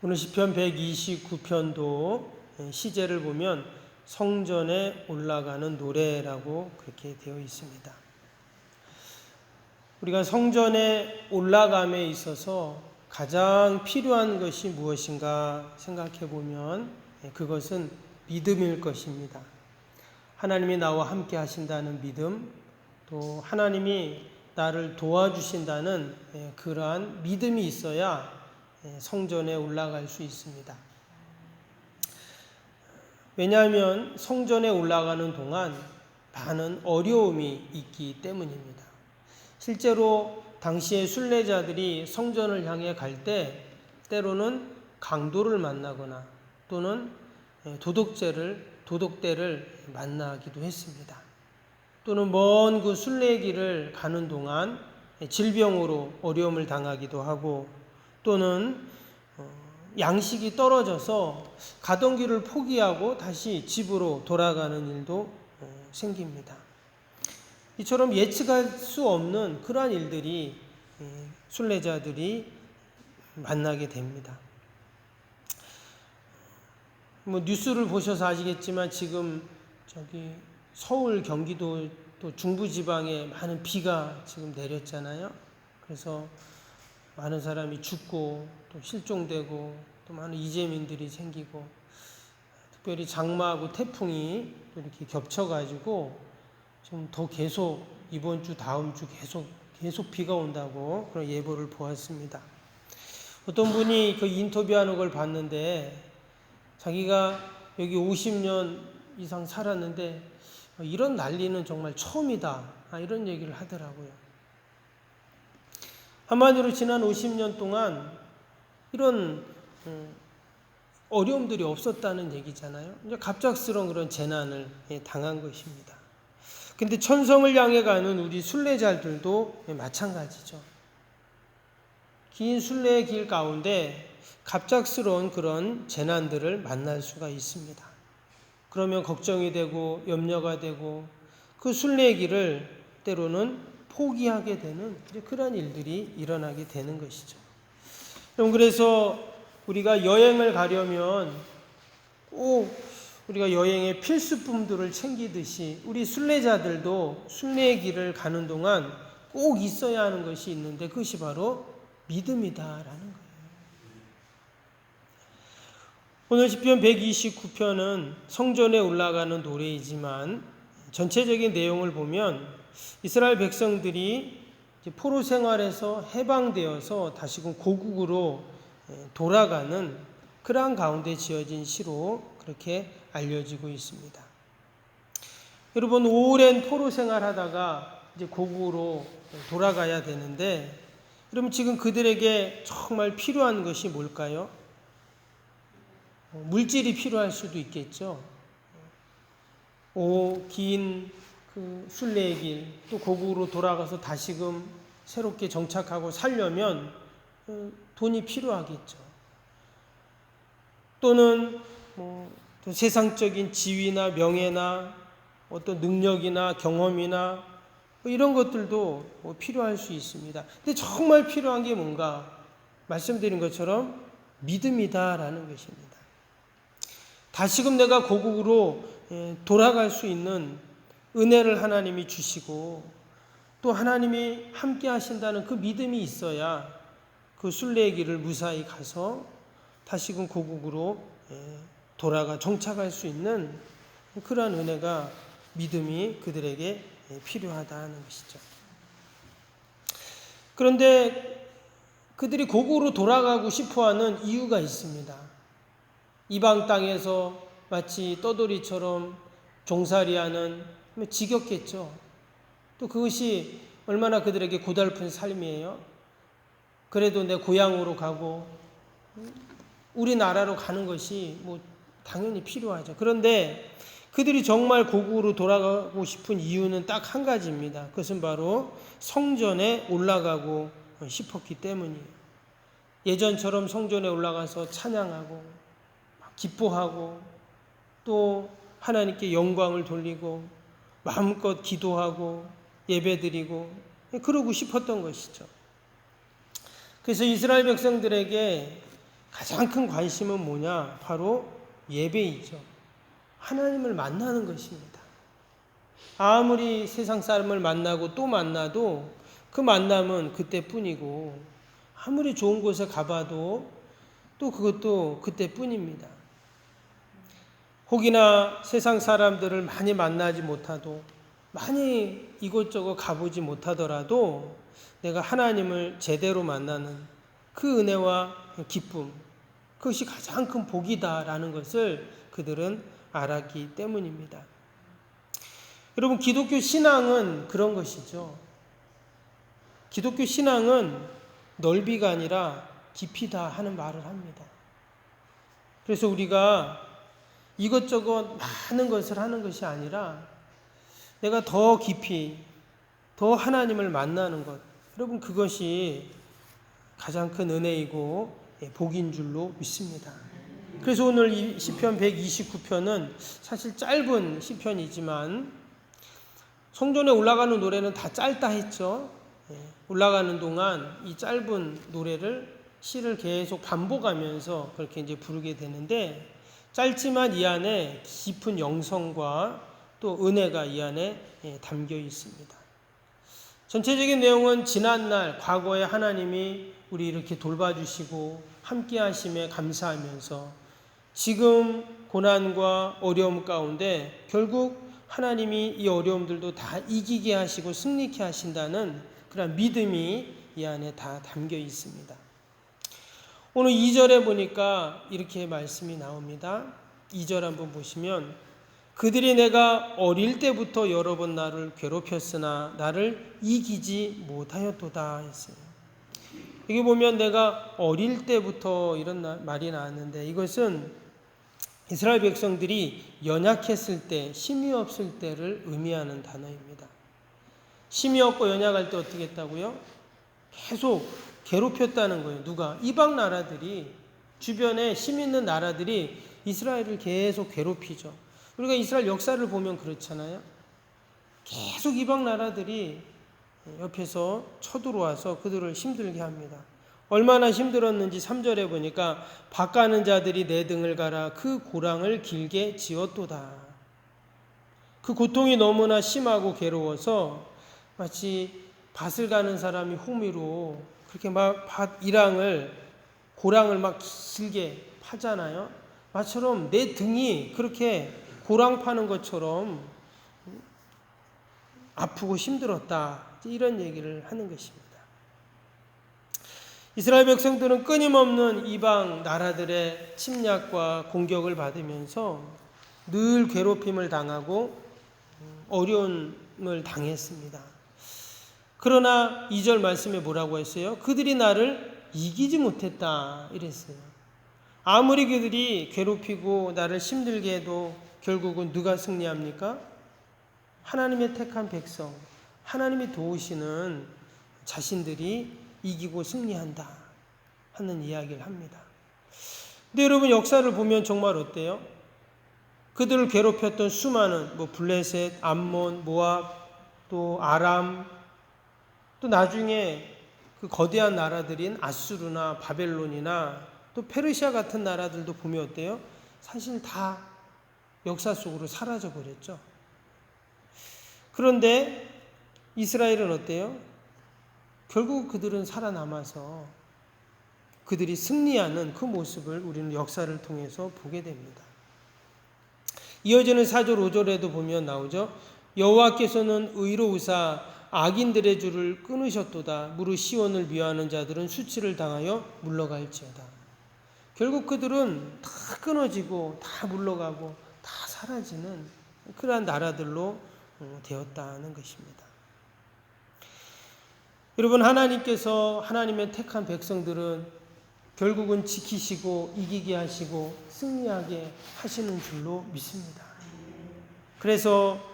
오늘 시편 129편도 시제를 보면 성전에 올라가는 노래라고 그렇게 되어 있습니다. 우리가 성전에 올라감에 있어서 가장 필요한 것이 무엇인가 생각해 보면 그것은 믿음일 것입니다. 하나님이 나와 함께 하신다는 믿음, 또 하나님이 나를 도와주신다는 그러한 믿음이 있어야 성전에 올라갈 수 있습니다. 왜냐하면 성전에 올라가는 동안 많은 어려움이 있기 때문입니다. 실제로 당시의 순례자들이 성전을 향해 갈 때 때로는 강도를 만나거나 또는 도둑대를 만나기도 했습니다. 또는 먼 그 순례의 길을 가는 동안 질병으로 어려움을 당하기도 하고 또는 양식이 떨어져서 가던 길을 포기하고 다시 집으로 돌아가는 일도 생깁니다. 이처럼 예측할 수 없는 그러한 일들이 순례자들이 만나게 됩니다. 뉴스를 보셔서 아시겠지만 지금 서울, 경기도 또 중부지방에 많은 비가 지금 내렸잖아요. 그래서 많은 사람이 죽고 또 실종되고 또 많은 이재민들이 생기고 특별히 장마하고 태풍이 또 이렇게 겹쳐가지고 좀 더 계속 이번 주 다음 주 계속 비가 온다고 그런 예보를 보았습니다. 어떤 분이 그 인터뷰하는 걸 봤는데 자기가 여기 50년 이상 살았는데 이런 난리는 정말 처음이다 이런 얘기를 하더라고요. 한마디로 지난 50년 동안 이런 어려움들이 없었다는 얘기잖아요. 이제 갑작스러운 그런 재난을 당한 것입니다. 근데 천성을 향해 가는 우리 순례자들도 마찬가지죠. 긴 순례의 길 가운데 갑작스러운 그런 재난들을 만날 수가 있습니다. 그러면 걱정이 되고 염려가 되고 그 순례의 길을 때로는 포기하게 되는 그런 일들이 일어나게 되는 것이죠. 그래서 우리가 여행을 가려면 꼭 우리가 여행의 필수품들을 챙기듯이 우리 순례자들도 순례의 길을 가는 동안 꼭 있어야 하는 것이 있는데 그것이 바로 믿음이다라는 거예요. 오늘 시편 129편은 성전에 올라가는 노래이지만 전체적인 내용을 보면 이스라엘 백성들이 포로 생활에서 해방되어서 다시금 고국으로 돌아가는 그러한 가운데 지어진 시로 그렇게 알려지고 있습니다. 여러분, 오랜 포로 생활하다가 이제 고국으로 돌아가야 되는데, 그러면 지금 그들에게 정말 필요한 것이 뭘까요? 물질이 필요할 수도 있겠죠. 긴 그 순례의 길, 또 고국으로 돌아가서 다시금 새롭게 정착하고 살려면 돈이 필요하겠죠. 또는 또 세상적인 지위나 명예나 어떤 능력이나 경험이나 이런 것들도 필요할 수 있습니다. 근데 정말 필요한 게 뭔가 말씀드린 것처럼 믿음이다라는 것입니다. 다시금 내가 고국으로 돌아갈 수 있는 은혜를 하나님이 주시고 또 하나님이 함께 하신다는 그 믿음이 있어야 그 순례의 길을 무사히 가서 다시금 고국으로 돌아가 정착할 수 있는 그러한 은혜가 믿음이 그들에게 필요하다는 것이죠. 그런데 그들이 고국으로 돌아가고 싶어하는 이유가 있습니다. 이방 땅에서 마치 떠돌이처럼 종살이하는 지겹겠죠. 또 그것이 얼마나 그들에게 고달픈 삶이에요. 그래도 내 고향으로 가고 우리나라로 가는 것이 당연히 필요하죠. 그런데 그들이 정말 고국으로 돌아가고 싶은 이유는 딱 한 가지입니다. 그것은 바로 성전에 올라가고 싶었기 때문이에요. 예전처럼 성전에 올라가서 찬양하고 기뻐하고 또 하나님께 영광을 돌리고 마음껏 기도하고 예배드리고 그러고 싶었던 것이죠. 그래서 이스라엘 백성들에게 가장 큰 관심은 뭐냐? 바로 예배이죠. 하나님을 만나는 것입니다. 아무리 세상 사람을 만나고 또 만나도 그 만남은 그때뿐이고, 아무리 좋은 곳에 가봐도 또 그것도 그때뿐입니다. 혹이나 세상 사람들을 많이 만나지 못하도, 많이 이곳저곳 가보지 못하더라도 내가 하나님을 제대로 만나는 그 은혜와 기쁨, 그것이 가장 큰 복이다라는 것을 그들은 알았기 때문입니다. 여러분, 기독교 신앙은 그런 것이죠. 기독교 신앙은 넓이가 아니라 깊이다 하는 말을 합니다. 그래서 우리가 이것저것 많은 것을 하는 것이 아니라 내가 더 깊이, 더 하나님을 만나는 것, 여러분, 그것이 가장 큰 은혜이고 복인 줄로 믿습니다. 그래서 오늘 이 시편 129편은 사실 짧은 시편이지만 성전에 올라가는 노래는 다 짧다 했죠. 올라가는 동안 이 짧은 노래를, 시를 계속 반복하면서 그렇게 이제 부르게 되는데, 짧지만 이 안에 깊은 영성과 또 은혜가 이 안에 담겨 있습니다. 전체적인 내용은 지난날 과거에 하나님이 우리 이렇게 돌봐주시고 함께 하심에 감사하면서 지금 고난과 어려움 가운데 결국 하나님이 이 어려움들도 다 이기게 하시고 승리케 하신다는 그런 믿음이 이 안에 다 담겨 있습니다. 오늘 2절에 보니까 이렇게 말씀이 나옵니다. 2절 한번 보시면, 그들이 내가 어릴 때부터 여러 번 나를 괴롭혔으나 나를 이기지 못하였도다 했어요. 여기 보면 내가 어릴 때부터 이런 말이 나왔는데, 이것은 이스라엘 백성들이 연약했을 때, 힘이 없을 때를 의미하는 단어입니다. 힘이 없고 연약할 때 어떻게 했다고요? 계속 괴롭혔다는 거예요. 누가? 이방 나라들이, 주변에 힘 있는 나라들이 이스라엘을 계속 괴롭히죠. 우리가 이스라엘 역사를 보면 그렇잖아요. 계속 이방 나라들이 옆에서 쳐들어와서 그들을 힘들게 합니다. 얼마나 힘들었는지 3절에 보니까 밭가는 자들이 내 등을 갈아 그 고랑을 길게 지었도다. 그 고통이 너무나 심하고 괴로워서 마치 밭을 가는 사람이 호미로 그렇게 막 밭 이랑을, 고랑을 막 길게 파잖아요. 마처럼 내 등이 그렇게 고랑 파는 것처럼 아프고 힘들었다, 이런 얘기를 하는 것입니다. 이스라엘 백성들은 끊임없는 이방 나라들의 침략과 공격을 받으면서 늘 괴롭힘을 당하고 어려움을 당했습니다. 그러나 2절 말씀에 뭐라고 했어요? 그들이 나를 이기지 못했다 이랬어요. 아무리 그들이 괴롭히고 나를 힘들게 해도 결국은 누가 승리합니까? 하나님의 택한 백성, 하나님이 도우시는 자신들이 이기고 승리한다 하는 이야기를 합니다. 근데 여러분, 역사를 보면 정말 어때요? 그들을 괴롭혔던 수많은 블레셋, 암몬, 모압, 또 아람, 또 나중에 그 거대한 나라들인 아수르나 바벨론이나 또 페르시아 같은 나라들도 보면 어때요? 사실 다 역사 속으로 사라져 버렸죠. 그런데 이스라엘은 어때요? 결국 그들은 살아남아서 그들이 승리하는 그 모습을 우리는 역사를 통해서 보게 됩니다. 이어지는 4절 5절에도 보면 나오죠. 여호와께서는 의로우사 악인들의 줄을 끊으셨도다. 무릇 시온을 미워하는 자들은 수치를 당하여 물러갈지어다. 결국 그들은 다 끊어지고 다 물러가고 다 사라지는 그러한 나라들로 되었다는 것입니다. 여러분, 하나님께서 하나님의 택한 백성들은 결국은 지키시고 이기게 하시고 승리하게 하시는 줄로 믿습니다. 그래서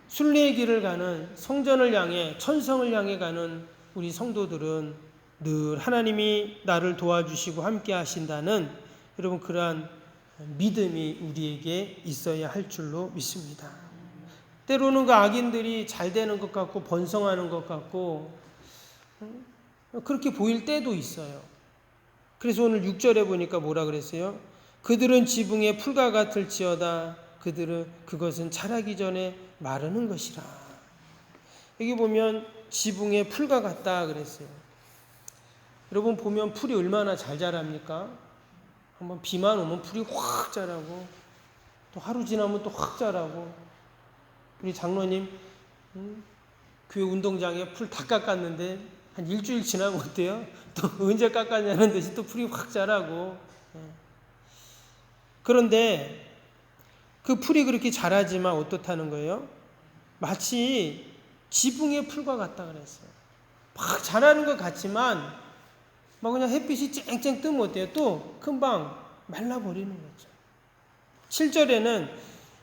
순례의 길을 가는, 성전을 향해, 천성을 향해 가는 우리 성도들은 늘 하나님이 나를 도와주시고 함께 하신다는, 여러분, 그러한 믿음이 우리에게 있어야 할 줄로 믿습니다. 때로는 그 악인들이 잘 되는 것 같고 번성하는 것 같고 그렇게 보일 때도 있어요. 그래서 오늘 6절에 보니까 뭐라 그랬어요? 그들은 지붕의 풀과 같을지어다. 그것은 자라기 전에 마르는 것이라. 여기 보면 지붕의 풀과 같다 그랬어요. 여러분 보면 풀이 얼마나 잘 자랍니까? 한번 비만 오면 풀이 확 자라고, 또 하루 지나면 또 확 자라고. 우리 장로님 교회 운동장에 풀 다 깎았는데 한 일주일 지나면 어때요? 또 언제 깎았냐는 듯이 또 풀이 확 자라고. 그런데 그 풀이 그렇게 자라지만 어떻다는 거예요? 마치 지붕의 풀과 같다 그랬어요. 막 자라는 것 같지만 막 그냥 햇빛이 쨍쨍 뜨면 어때요? 또 금방 말라버리는 거죠. 7절에는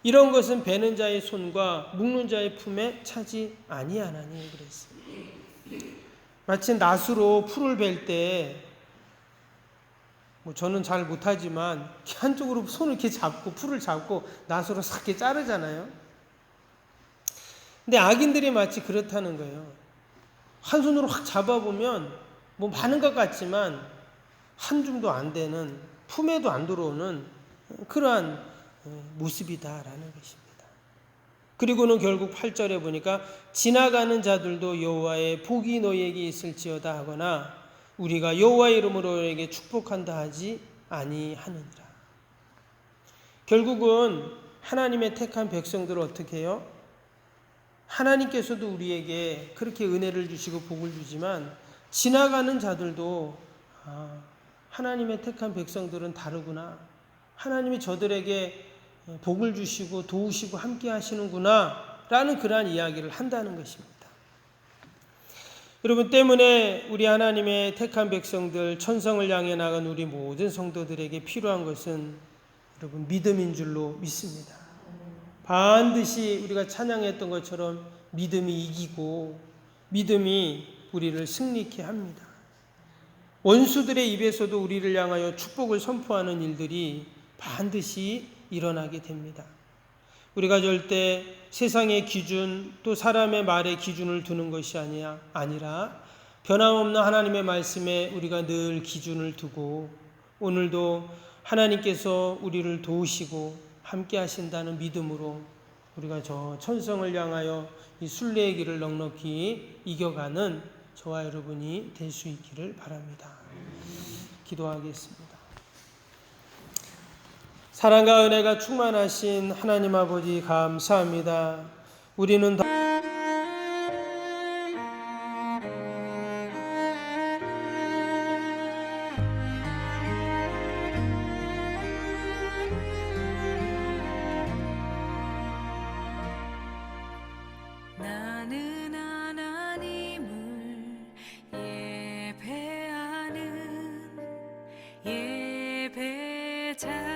이런 것은 베는 자의 손과 묶는 자의 품에 차지 아니하나니 그랬어요. 마치 낫으로 풀을 벨 때, 저는 잘 못하지만 한쪽으로 손을 이렇게 잡고 풀을 잡고 낫으로 싹 이렇게 자르잖아요. 근데 악인들이 마치 그렇다는 거예요. 한 손으로 확 잡아보면 뭐 많은 것 같지만 한 줌도 안 되는, 품에도 안 들어오는 그러한 모습이다라는 것입니다. 그리고는 결국 8절에 보니까 지나가는 자들도 여호와의 복이 너희에게 있을지어다 하거나 우리가 여호와의 이름으로 너희에게 축복한다 하지 아니하느니라. 결국은 하나님의 택한 백성들을 어떻게 해요? 하나님께서도 우리에게 그렇게 은혜를 주시고 복을 주지만 지나가는 자들도 하나님의 택한 백성들은 다르구나. 하나님이 저들에게 복을 주시고 도우시고 함께 하시는구나 라는 그러한 이야기를 한다는 것입니다. 여러분 때문에 우리 하나님의 택한 백성들, 천성을 향해 나간 우리 모든 성도들에게 필요한 것은 여러분 믿음인 줄로 믿습니다. 반드시 우리가 찬양했던 것처럼 믿음이 이기고 믿음이 우리를 승리케 합니다. 원수들의 입에서도 우리를 향하여 축복을 선포하는 일들이 반드시 일어나게 됩니다. 우리가 절대 세상의 기준 또 사람의 말의 기준을 두는 것이 아니라 변함없는 하나님의 말씀에 우리가 늘 기준을 두고 오늘도 하나님께서 우리를 도우시고 함께 하신다는 믿음으로 우리가 저 천성을 향하여 이 순례의 길을 넉넉히 이겨가는 저와 여러분이 될 수 있기를 바랍니다. 기도하겠습니다. 사랑과 은혜가 충만하신 하나님 아버지 감사합니다. 우리는 나는 하나님을 예배하는 예배자